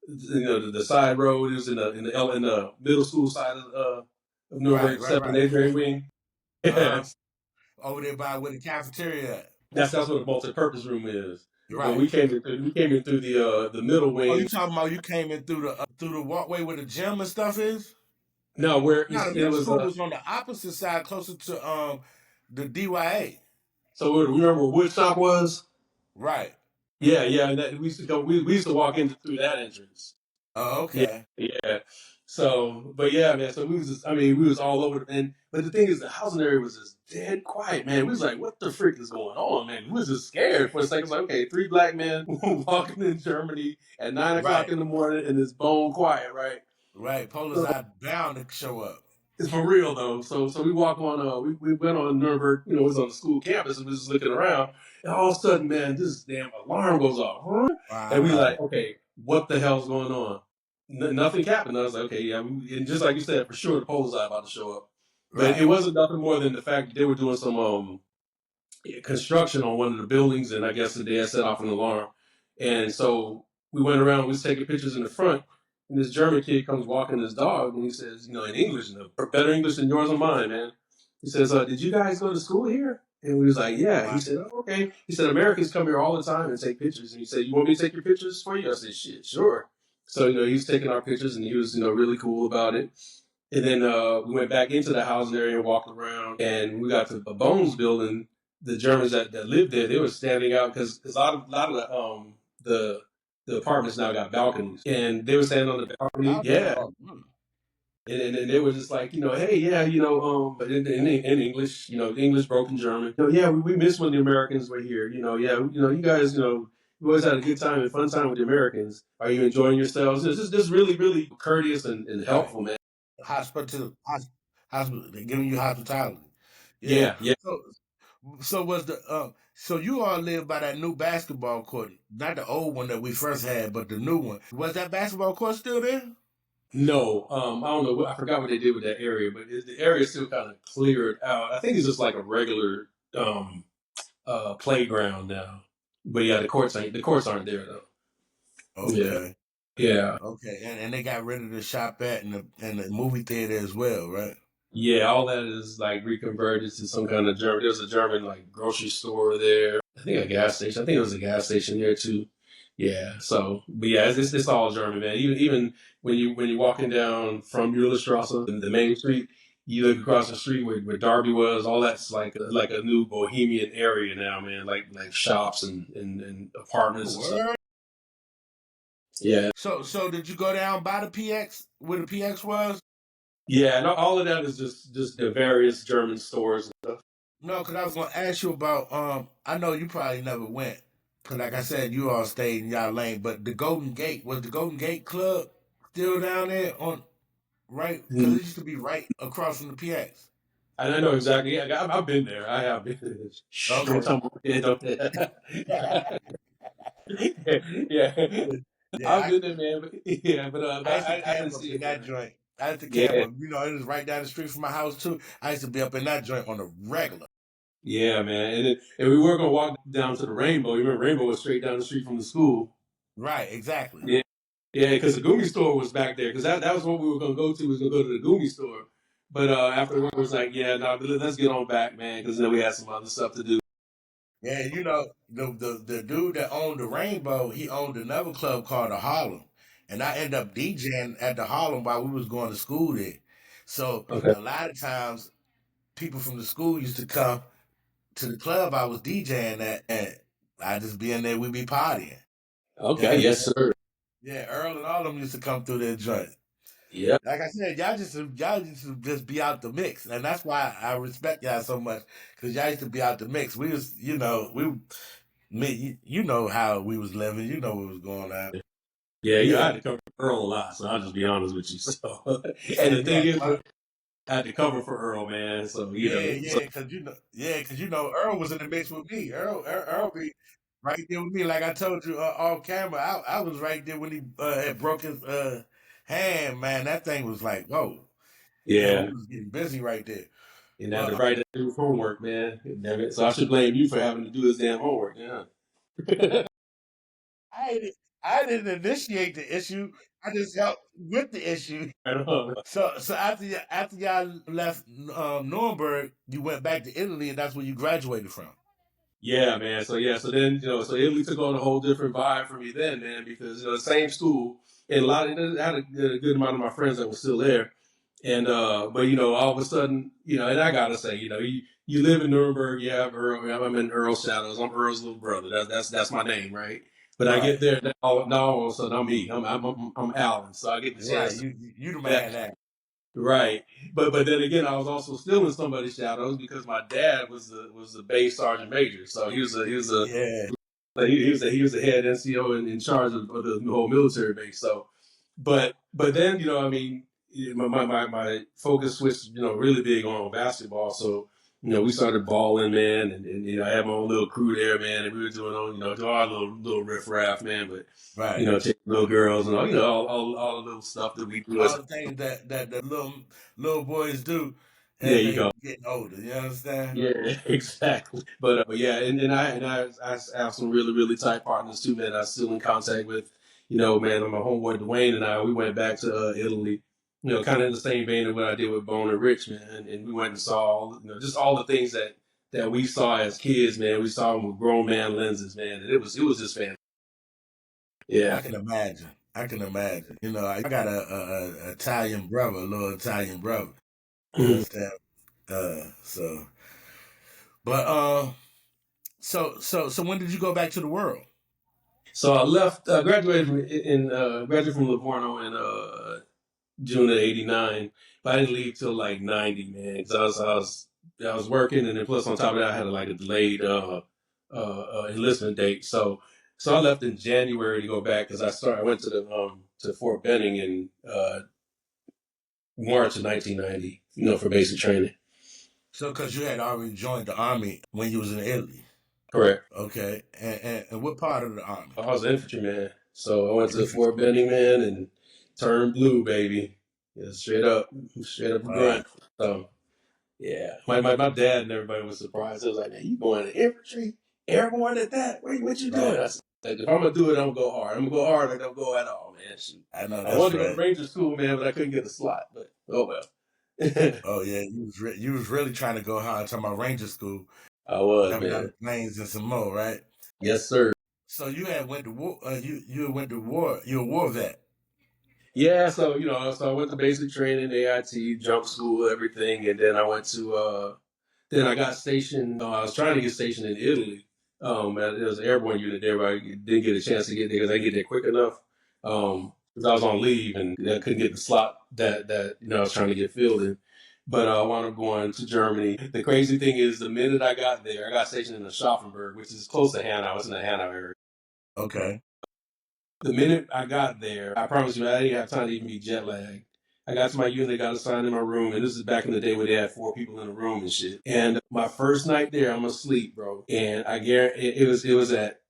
the side road is in the middle school side of Right, Nuremberg, right, 7th grade wing. uh-huh. Yeah, Over there by where the cafeteria at. that's what a multi-purpose room is. But Right. we came in through the middle Oh, you wing. talking about you came in through the walkway where the gym and stuff is? No, where No, the it middle was. school was on the opposite side, closer to the DYA. So remember where Woodshop was? Right. Yeah, yeah. And we used to go. We used to walk in through that entrance. Oh, Yeah, okay. yeah. So, but yeah, man. So we was just, I mean, we was all over. And but the thing is, the housing area was just dead quiet, man. We was like, what the frick is going on, man? We was just scared for a second. It's like, okay, three black men walking in Germany at 9 o'clock Right. in the morning, and it's bone quiet, right? Right. Police are bound to show up. It's for real though. So we walk on. We went on Nuremberg. You know, it was on the school campus, and we was just looking around, and all of a sudden, man, this damn alarm goes off, and we Wow. like, okay, what the hell's going on? Nothing happened. I was like, okay, yeah, and just like you said, for sure the police are about to show up, but it Right. wasn't nothing more than the fact that they were doing some construction on one of the buildings, and I guess they had set off an alarm. And so we went around, we was taking pictures in the front, and this German kid comes walking his dog, and he says, you know, in English, better English than yours or mine, man. He says, did you guys go to school here? And we was like, yeah. He Wow. said, oh, okay. He said, Americans come here all the time and take pictures. And he said, you want me to take your pictures for you? I said, shit, sure. So, you know, he was taking our pictures, and he was, you know, really cool about it. And then we went back into the housing area and walked around. And we got to the Bones building. The Germans that lived there, they were standing out because a lot of the apartments now got balconies, and they were standing on the balcony. Yeah, Oh, and they were just like, you know, hey, yeah, you know, but in English, you know, English broken German. You know, yeah, we miss when the Americans were here. You know, yeah, you know, you guys, you know, we always had a good time and fun time with the Americans. Are you enjoying yourselves? It's just really, really courteous and right. helpful, man. Hospital. They're giving you hospitality. Yeah. Yeah, yeah. So was the so you all live by that new basketball court, not the old one that we first had, but the new one. Was that basketball court still there? No, I don't know. I forgot what they did with that area, but the area is still kind of cleared out. I think it's just like a regular playground now. But yeah, the courts aren't there though. Yeah, Okay. yeah, Okay. And they got rid of the shop at and the movie theater as well, right? yeah. All that is like reconverted to some kind of German. There's a German like grocery store there. I think a gas station. I think it was a gas station there too. Yeah. So, but yeah, it's all German, man. Even when you're walking down from Strasse in the main street, you look across the street where Darby was. All that's like a new bohemian area now, man. Like shops and apartments and stuff. Word. Yeah, So did you go down by the PX where the PX was? yeah. And all of that is just the various German stores and stuff. No, because I was gonna ask you about I know you probably never went. Cause like I said, you all stayed in y'all lane, but the Golden Gate, was the Golden Gate Club still down there on right? Because it used to be right across from the PX. And I know exactly. Yeah, I've been there. I have been there. Shh, don't Okay. tell me. Don't. Yeah, Yeah, I've been there, man. But, yeah, but I used to I camp didn't up see in it that there. joint. I used to camp Yeah, up, it was right down the street from my house too. I used to be up in that joint on a regular. yeah, man. And we were gonna walk down to the Rainbow. You remember Rainbow was straight down the street from the school. Right, exactly. Yeah, yeah, because the Gumi store was back there. Because that was what we were gonna go to. Was gonna go to the Gumi store. But after work, was like, yeah, no, let's get on back, man. Because then we had some other stuff to do. Yeah, the dude that owned the Rainbow, he owned another club called the Harlem, and I ended up DJing at the Harlem while we was going to school there. So Okay. a lot of times, people from the school used to come to the club I was DJing at, and I just be in there. We be partying. Okay. Yeah, Yes, sir. yeah. Earl and all of them used to come through their joint. Yeah. Like I said, y'all used to just be out the mix, and that's why I respect y'all so much because y'all used to be out the mix. We was, you know how we was living. You know what was going on. Yeah, I Yeah, had to cover for Earl a lot, so I'll just be honest with you. So, you and said the you thing had is, to. I had to cover for Earl, man. So so Cause Earl was in the mix with me. Earl be right there with me. Like I told you off camera, I was right there when he had broke his hand. Man, that thing was like, whoa, yeah, we yeah, was getting busy right there. and I had But to write that through homework, man. Damn it. So I should blame you for having to do his damn homework. Yeah. I didn't, I didn't initiate the issue. I just helped with the issue. I know. So after y'all left Nuremberg, you went back to Italy, and that's where you graduated from. Yeah, man. So yeah, so then so Italy took on a whole different vibe for me then, man, because the same school and a lot of I had a good amount of my friends that were still there, and but all of a sudden and I gotta say you live in Nuremberg, yeah, Earl, I'm in Earl's shadows, I'm Earl's little brother, that's my name, right? But I Right. get there now, all of a sudden I'm me. I'm Alan, so I get the Right. chance to You the that. man now. Right, but then again, I was also still in somebody's shadows because my dad was the base sergeant major, so Yeah. he was the head NCO in charge of the whole military base. So, but then I mean, my focus switched really big on basketball. So we started balling, man, and I had my own little crew there, man, and we were doing doing our little riff raff, man, but. Right. Taking little girls and all the little stuff that we do as All the things that the little boys do there as you they go. get older. You understand? Yeah, exactly. But yeah, and I have some really tight partners too, man. I'm still in contact with, man. My homeboy Dwayne and I, we went back to Italy, kind of in the same vein of what I did with Bone and Rich, man. And we went and saw just all the things that we saw as kids, man. We saw them with grown man lenses, man, and it was just fantastic. I Yeah. can imagine. I can imagine. I got a Italian brother, a little Italian brother. You Mhm. understand? So, but so when did you go back to the world? So I left, graduated from Livorno in June of '89, but I didn't leave till like '90, man. Because I was working, and then plus on top of that, I had like a delayed enlistment date. So I left in January to go back because I went to Fort Benning in March of 1990, for basic training. So, because you had already joined the army when you was in Italy. Correct. Okay, and what part of the army? I was an infantryman, so I went to Infantry. Fort Benning, man, and turned blue, baby. Yeah, straight up Right. grunt. So. Yeah, my dad and everybody was surprised. It was like, man, you going to infantry, airborne at that? What you doing? Right. I said, like, if I'm gonna do it, I'm gonna go hard. I'm gonna go hard. I don't go at all, man. Shoot. I know I that's wanted to go to right. Ranger School, man, but I couldn't get a slot. But oh well. Oh yeah, you was really trying to go hard. Talking about Ranger School, I was, jumping out man. of planes and some more, right? Yes, sir. So you had went to war. You went to war. You're a war vet. Yeah, so I went to basic training, AIT, jump school, everything, and then I went to then I got stationed. I was trying to get stationed in Italy. There was an airborne unit there, but I didn't get a chance to get there because I didn't get there quick enough. Because I was on leave and I couldn't get the slot that I was trying to get filled in. But I wound up going to Germany. The crazy thing is, the minute I got there, I got stationed in the Schonberg, which is close to Hanau. It's in the Hanau area. Okay. The minute I got there, I promise you, I didn't have time to even be jet lagged. I got to my unit, got assigned in my room, and this is back in the day where they had 4 people in a room and shit. And my first night there, I'm asleep, bro. And I guarantee it was at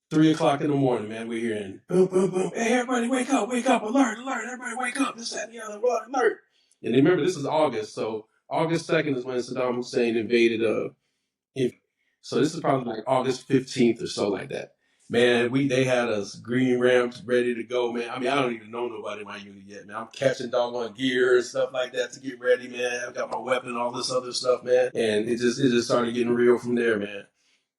3 o'clock in the morning, man. We're hearing boom, boom, boom. Hey, everybody, wake up, alert, everybody, wake up. This, that, and the other, alert. And remember, this is August, so August 2nd is when Saddam Hussein invaded if, so this is probably like August 15th or so like that. Man, they had us green ramps ready to go, man. I mean, I don't even know nobody in my unit yet, man. I'm catching doggone gear and stuff like that to get ready, man. I've got my weapon and all this other stuff, man. And it just started getting real from there, man.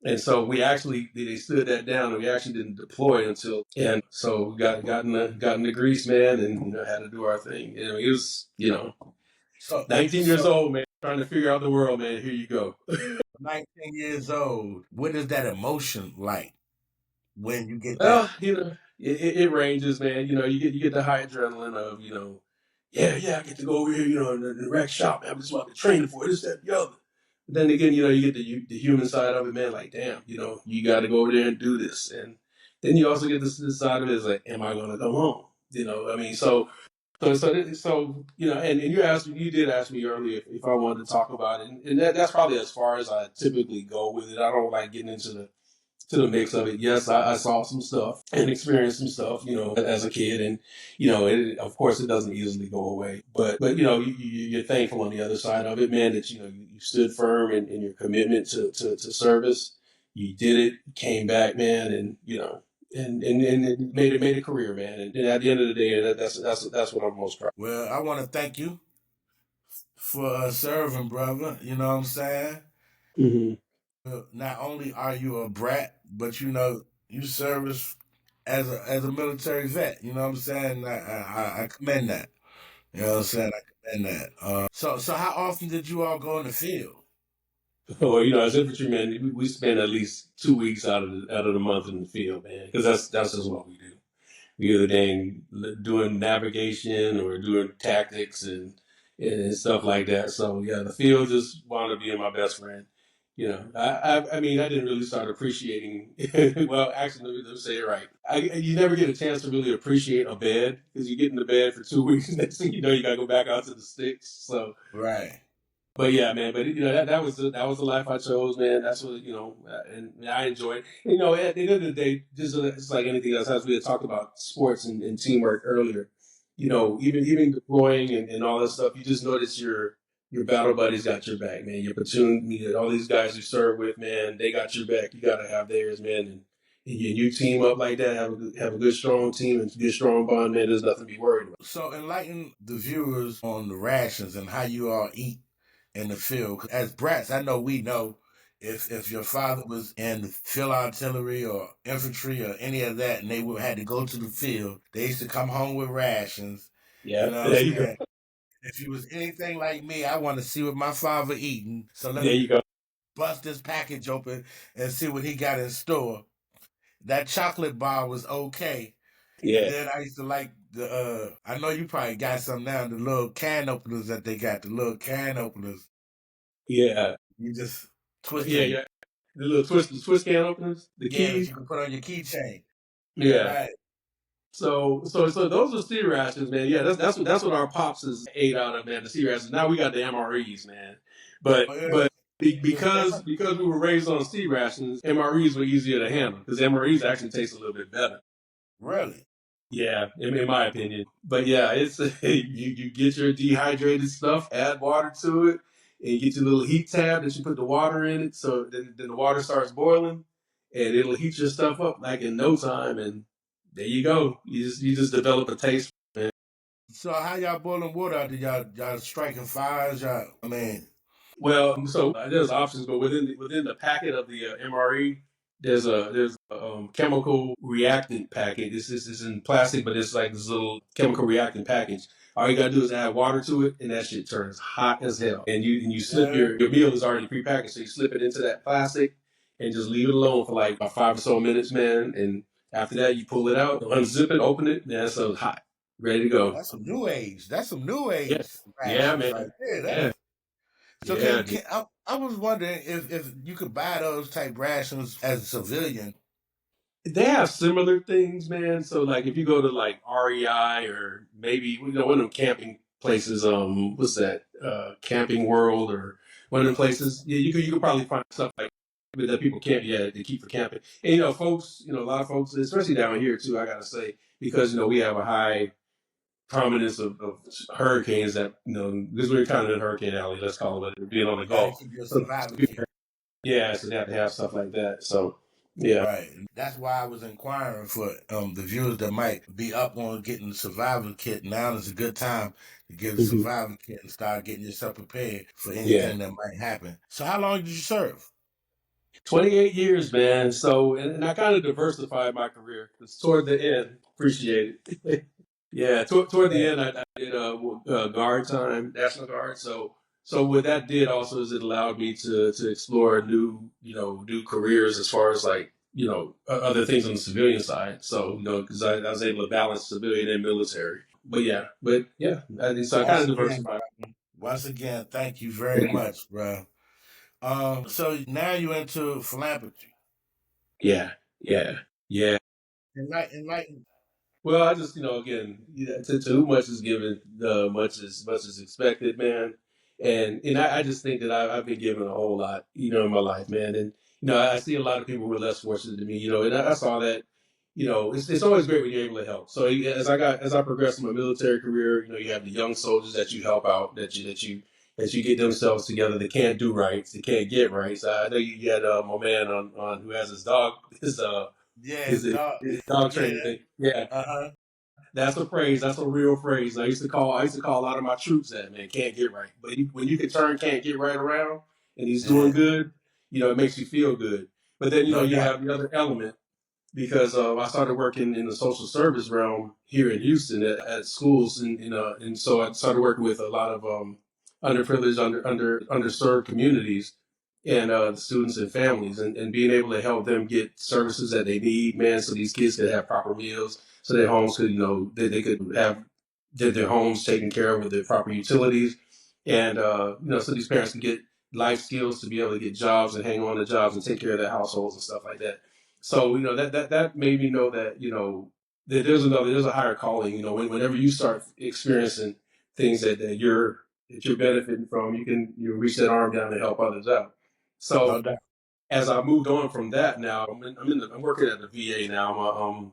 And so they stood that down, and we actually didn't deploy until, and so we got in the grease, man, and had to do our thing. And it was, So 19 years so old, man, trying to figure out the world, man. Here you go. 19 years old. What is that emotion like when you get that? Well, it ranges, man. You get the high adrenaline of, yeah, I get to go over here, in the rec shop, man. I'm just about to train for this, that, the other. But then again, you get the human side of it, man. Like, damn, you got to go over there and do this, and then you also get this side of it is like, am I gonna come home? I mean, and you did ask me earlier if I wanted to talk about it, and that's probably as far as I typically go with it. I don't like getting into the mix of it. Yes, I saw some stuff and experienced some stuff, as a kid, and of course, it doesn't easily go away. But you're thankful on the other side of it, man, that you stood firm in your commitment to service. You did it, came back, man, and and it made a career, man. And at the end of the day, that's what I'm most proud Well, I want to thank you for serving, brother. You know what I'm saying? of. Mm-hmm. Not only are you a brat, but you service as a military vet. You know what I'm saying? I commend that. You know what I'm saying? I commend that. So how often did you all go in the field? Well, as infantrymen, we spend at least 2 weeks out of the month in the field, man, because that's just what we do. We either doing navigation or doing tactics and stuff like that. So yeah, the field just wound up being my best friend. I mean, I didn't really start appreciating. Well, actually, let me say it right. You never get a chance to really appreciate a bed because you get in the bed for 2 weeks, and next thing you know, you gotta go back out to the sticks. So Right. but yeah, man. But that was the life I chose, man. That's what and I enjoy it. At the end of the day, just like anything else, as we had talked about sports and teamwork earlier, even deploying and all that stuff, you just notice your battle buddies got your back, man. Your platoon, all these guys you serve with, man, they got your back. You got to have theirs, man. And you team up like that, have a good strong team and good strong bond, man. There's nothing to be worried about. So enlighten the viewers on the rations and how you all eat in the field. 'Cause as brats, I know we know if your father was in the field artillery or infantry or any of that, and they would had to go to the field, they used to come home with rations. You Yeah, know what there I'm you go. saying? If you was anything like me, I want to see what my father eating. So let There me you go. bust this package open and see what he got in store. That chocolate bar was okay. And Yeah, then I used to like I know you probably got some now, the little can openers that they got, the little can openers. yeah, You just twist yeah, your, yeah. The twist can openers, the yeah, that keys. you can put on your keychain. Yeah. Right. So those are sea rations, man. Yeah, that's what our pops is ate out of, man. The sea rations. Now we got the MREs, man. But Oh, yeah. but It's different. because we were raised on sea rations, MREs were easier to handle because MREs actually taste a little bit better. Really. Yeah, in my opinion. But yeah, it's you get your dehydrated stuff, add water to it, and you get your little heat tab that you put the water in it. So then the water starts boiling, and it'll heat your stuff up like in no time. And there you go. You just develop a taste, man. So how y'all boiling water out? Did y'all striking fires? Y'all, I mean, Well, so there's options, but within the packet of the MRE, there's a chemical reactant packet. It's in plastic, but it's like this little chemical reactant package. All you gotta do is add water to it, and that shit turns hot as hell. And you slip yeah. your meal is already prepackaged, so you slip it into that plastic and just leave it alone for like about 5 or so minutes, man. And after that, you pull it out, unzip it, open it, man. So it's hot, ready to Oh, go. that's some new age. That's some new Yeah, age yeah, rations right man. there. Yeah, So yeah, dude. I was wondering if you could buy those type rations as a civilian. They have similar things, man. So like if you go to like REI or maybe one of them camping places, what's that? Camping World or one of them places. Yeah, you could probably find stuff like that people camp. Yeah, they keep for camping. And folks, a lot of folks, especially down here too. I gotta say because we have a high prominence of hurricanes that because we're kind of in hurricane alley. Let's call it being on the You got to Gulf. keep your So survival kit. yeah, so they have to have stuff like that. So yeah. Right. That's why I was inquiring for the viewers that might be up on getting the survival kit. Now is a good time to get a Mhm. survival kit and start getting yourself prepared for Yeah. anything that might happen. So how long did you serve? 28 years, man. So, and I kind of diversified my career because toward the end, appreciate it. Yeah, toward the Yeah. end, I did guard time, National Guard. So what that did also is it allowed me to explore new careers as far as like other things on the civilian side. So because I was able to balance civilian and military. But yeah, so I kind Once of again, diversified. once again, thank you very much, bro. So now you're into philanthropy. Yeah, yeah, yeah. Enlighten. Well, I just, again, to whom much is given, much is expected, man. And I just think that I've been given a whole lot, in my life, man. And I see a lot of people who are less fortunate than me, and I saw that, it's always great when you're able to help. So as I progress in my military career, you have the young soldiers that you help out, that you get themselves together. They can't do right, they can't get right. So I know you had my man on who has his dog, Yeah, his, it's his, dog. his dog Yeah. training thing. Yeah. Uh-huh. That's a phrase. That's a real phrase. I used to call a lot of my troops that, man, can't get right. But when you can turn can't get right around and he's Yeah. doing good, it makes you feel good. But then, No you doubt. have the other element because I started working in the social service realm here in Houston at schools. And so I started working with a lot of underprivileged, underserved communities. and the students and families, and being able to help them get services that they need, man, so these kids could have proper meals, so their homes could, they could have their homes taken care of with their proper utilities, and so these parents can get life skills to be able to get jobs and hang on to jobs and take care of their households and stuff like that. So that made me know that that there's a higher calling. Whenever you start experiencing things that you're benefiting from, you reach that arm down to help others out. No So doubt. as I moved on from that, now I'm working at the VA now. I'm a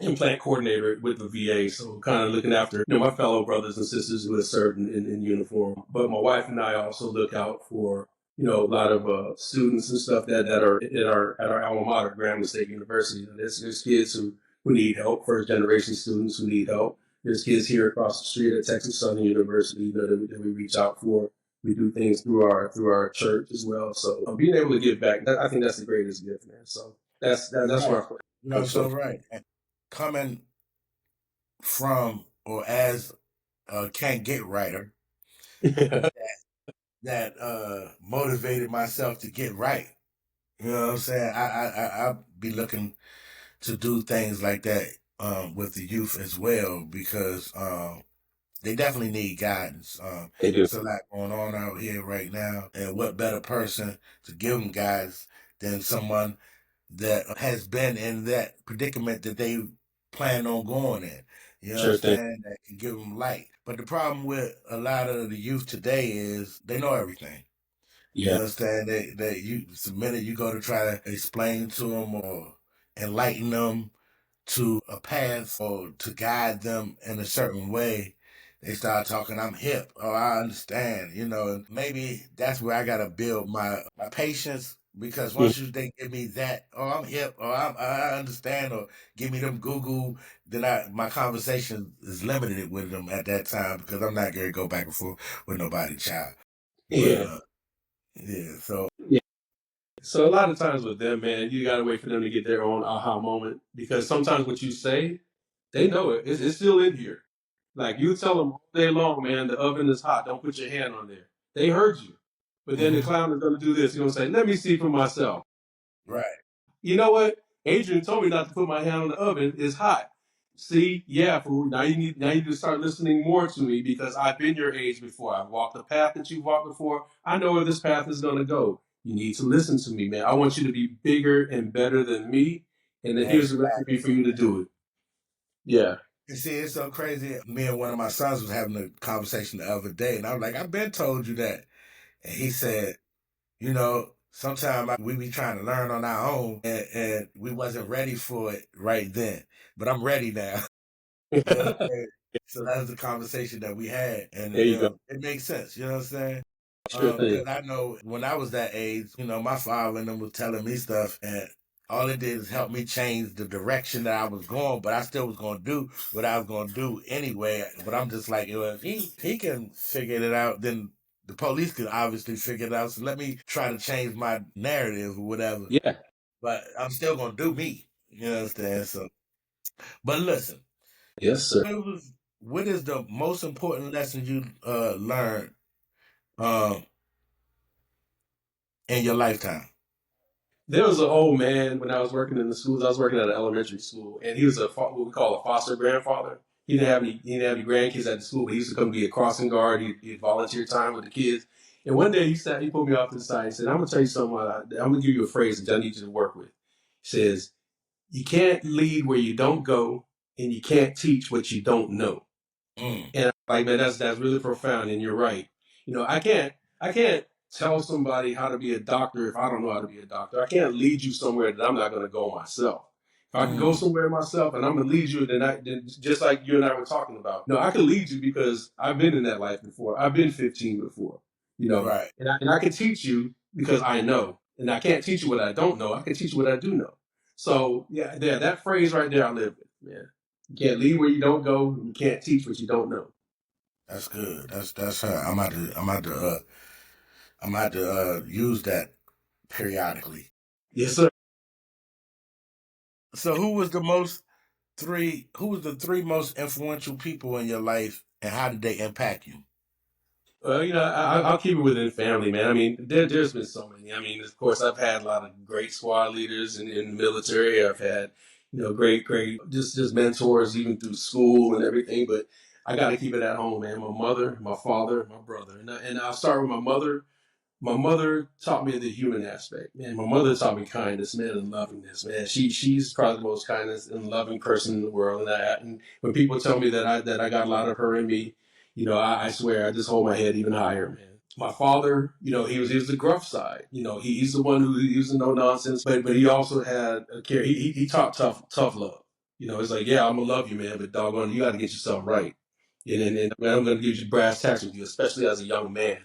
implant coordinator with the VA, so kind of looking after my fellow brothers and sisters who have served in uniform. But my wife and I also look out for a lot of students and stuff that are at our alma mater, Grambling State University. There's kids who need help, first generation students who need help. There's kids here across the street at Texas Southern University that we reach out for. We do things through our church as well. So being able to give back, I think that's the greatest gift, man. So that's Right. where I So so right. And coming from or as a can't get writer that motivated myself to get right. You know what I'm saying? I'll be looking to do things like that with the youth as well because they definitely need guidance. they do. There's a lot going on out here right now, and what better person to give them guidance than someone that has been in that predicament that they plan on going in. You Sure thing. understand? That can give them light. But the problem with a lot of the youth today is they know everything. You Yeah. understand? The minute you go to try to explain to them or enlighten them to a path or to guide them in a certain way, they start talking, I'm hip. Oh, I understand. And maybe that's where I got to build my patience because once they give me that, oh, I'm hip, or I understand, or give me them Google, then my conversation is limited with them at that time because I'm not going to go back and forth with nobody, child. But, Yeah. yeah, so. Yeah. So a lot of times with them, man, you gotta wait for them to get their own aha moment because sometimes what you say, they know it. It's still in here. Like you tell them all day long, man, the oven is hot. Don't put your hand on there. They heard you, but then the Mhm. clown is gonna do this. You're gonna say, "Let me see for myself." Right. You know what? Adrian told me not to put my hand on the oven. It's hot. See, yeah, fool. Now you need to start listening more to me because I've been your age before. I've walked the path that you've walked before. I know where this path is gonna go. You need to listen to me, man. I want you to be bigger and better than me. And then here's the recipe for Exactly. you to do it. Yeah. You see, it's so crazy. Me and one of my sons was having a conversation the other day, and I was like, I've been told you that. And he said, sometimes we be trying to learn on our own, and we wasn't ready for it right then. But I'm ready now. You know what I'm saying? So that was the conversation that we had, and There you go. it makes sense. You know what I'm saying? Sure thing. Because I know when I was that age, my father and them was telling me stuff, and all it did is help me change the direction that I was going. But I still was going to do what I was going to do anyway. But I'm just like, if he can figure it out, then the police could obviously figure it out. So let me try to change my narrative or whatever. Yeah. But I'm still going to do me. You understand? So, but listen, Yes, sir. what is the most important lesson you learned um, in your lifetime? There was an old man when I was working in the schools. I was working at an elementary school, and he was what we call a foster grandfather. He didn't have any grandkids at the school, but he used to come be a crossing guard. He'd volunteer time with the kids. And one day he pulled me off to the side and said, "I'm gonna tell you something. I'm gonna give you a phrase that I need you to work with." He says, "You can't lead where you don't go, and you can't teach what you don't know." Mm, And I'm like, man, that's really profound, and you're right. I can't tell somebody how to be a doctor if I don't know how to be a doctor. I can't lead you somewhere that I'm not going to go myself. If I can go mm, somewhere myself and I'm going to lead you, then just like you and I were talking about, no, I can lead you because I've been in that life before. I've been 15 before, right. and I can teach you because I know, and I can't teach you what I don't know. I can teach you what I do know. So yeah, that phrase right there, I live with, man. You can't lead where you don't go. And you can't teach what you don't know. That's good. That's her. I'm about to use that periodically. Yes, sir. So who was the three most influential people in your life and how did they impact you? Well, I'll keep it within family, man. I mean, there's been so many. I mean, of course, I've had a lot of great squad leaders in the military. I've had, great, just mentors even through school and everything. But I got to keep it at home, man. My mother, my father, my brother, and I'll start with my mother. My mother taught me the human aspect, man. My mother taught me kindness, man, and lovingness, man. She's probably the most kindness and loving person in the world. And when people tell me that I got a lot of her in me, I swear I just hold my head even higher, man. My father, he was the gruff side. He's the one who used the no nonsense, but he also had a care. He taught tough love. It's like, yeah, I'm gonna love you, man, but doggone, you got to get yourself right. And man, I'm gonna give you brass tacks with you, especially as a young man.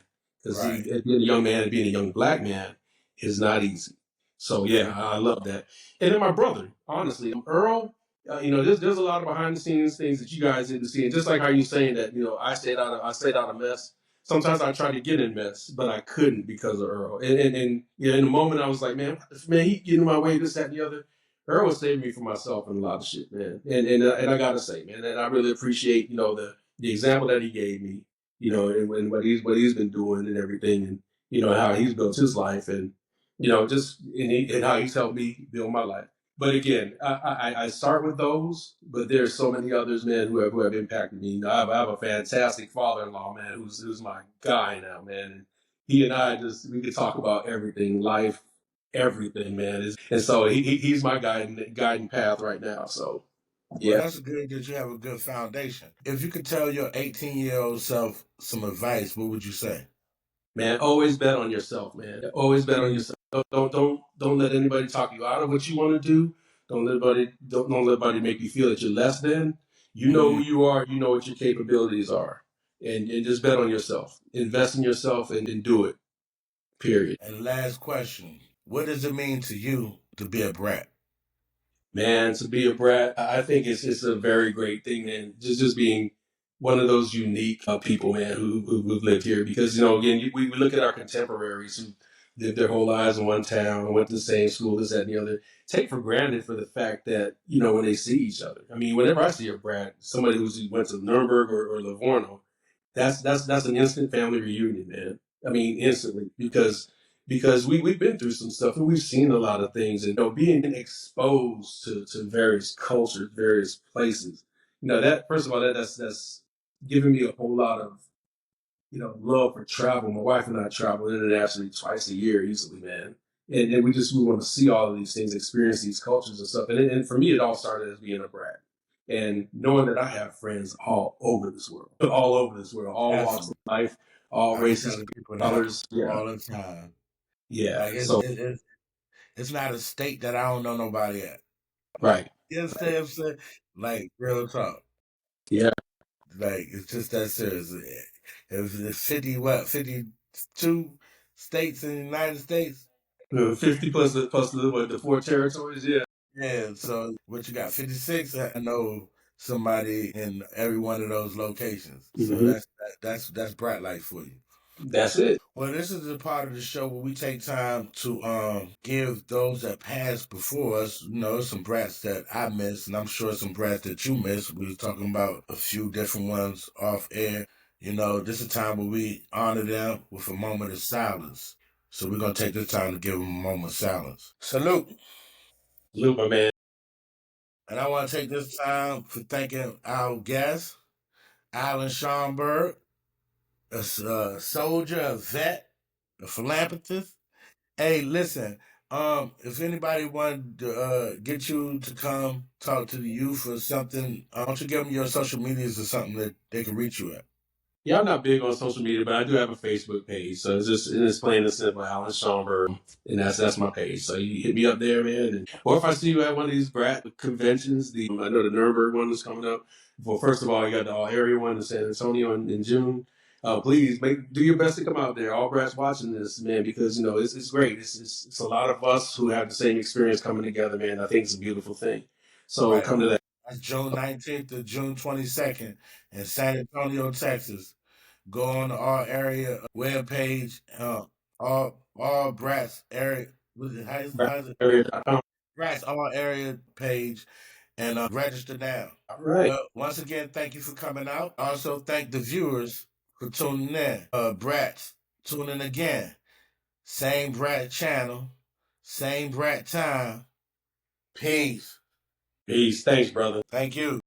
Because Right. being a young man and being a young black man is not easy. So yeah, I love that. And then my brother, honestly, Earl. There's a lot of behind the scenes things that you guys didn't see, and just like how you saying that, I stayed out of mess. Sometimes I tried to get in mess, but I couldn't because of Earl. And in the moment I was like, man, he getting in my way, this, that, and the other. Earl was saving me from myself and a lot of shit, man. And I gotta say, man, and I really appreciate the example that he gave me, and what he's been doing and everything, and how he's built his life, and and how he's helped me build my life. But again, I start with those, but there's so many others, man, who have impacted me. I have a fantastic father-in-law, man, who's my guy now, man. And he and I we could talk about everything, life, everything, man. And so he's my guiding path right now. So Well, yeah. that's good that you have a good foundation. If you could tell your 18-year-old self some advice, what would you say? Man, always bet on yourself, man. Always bet on yourself. Don't let anybody talk you out of what you want to do. Don't let anybody make you feel that you're less than. You know who you are. You know what your capabilities are, and just bet on yourself. Invest in yourself and do it. Period. And last question: what does it mean to you to be a brat? Man, to be a brat, I think it's a very great thing, man. Just being one of those unique people, man, who've lived here. Because again, we look at our contemporaries who lived their whole lives in one town, went to the same school, this, that, and the other. Take for granted for the fact that when they see each other. I mean, whenever I see a brat, somebody who went to Nuremberg or Livorno, that's an instant family reunion, man. I mean, instantly because we've been through some stuff and we've seen a lot of things, and being exposed to various cultures, various places. That first of all, that's giving me a whole lot of love for travel. My wife and I travel internationally twice a year easily, man. And we want to see all of these things, experience these cultures and stuff. And for me, it all started as being a brat. And knowing that I have friends all over this world, all walks of Absolutely. life, all I be races, telling people that colors. Yeah. all the time. Yeah. Like So, it's not a state that I don't know nobody at. right. You understand what I'm saying? Like real talk. Yeah. Like it's just that serious. If 52 states in the United States. 50 plus the four territories. Yeah. Yeah, so what you got? 56. I know somebody in every one of those locations. So Hmm. that's bright light for you. That's it. Well, this is the part of the show where we take time to give those that passed before us, some brats that I miss, and I'm sure some brats that you miss. We was talking about a few different ones off air. This is a time where we honor them with a moment of silence. So we're gonna take this time to give them a moment of silence. Salute. Salute, my man. And I want to take this time for thanking our guest, Alan Schonberg, a soldier, a vet, a philanthropist. Hey, listen, if anybody wanted to get you to come talk to the youth or something, why don't you give them your social medias or something that they can reach you at? Yeah, I'm not big on social media, but I do have a Facebook page. So it's plain and simple, Alan Schomburg, and that's my page. So you hit me up there, man. Or if I see you at one of these BRAT conventions, I know the Nuremberg one is coming up. Well, first of all, you got the all area one in San Antonio in June. Please do your best to come out there. All brats watching this, man, because it's great. It's a lot of us who have the same experience coming together, man. I think it's a beautiful thing. So Right come to on. that. That's June 19th to June 22nd in San Antonio, Texas. Go on the All Area webpage, all Brats area. How's it? BRAT.area.com. Brats All Area page and register now. All right. Well, once again, thank you for coming out. Also, thank the viewers for tuning in. BRAT, tune in again. Same BRAT channel, same BRAT time. Peace. Peace. Thanks, brother. Thank you.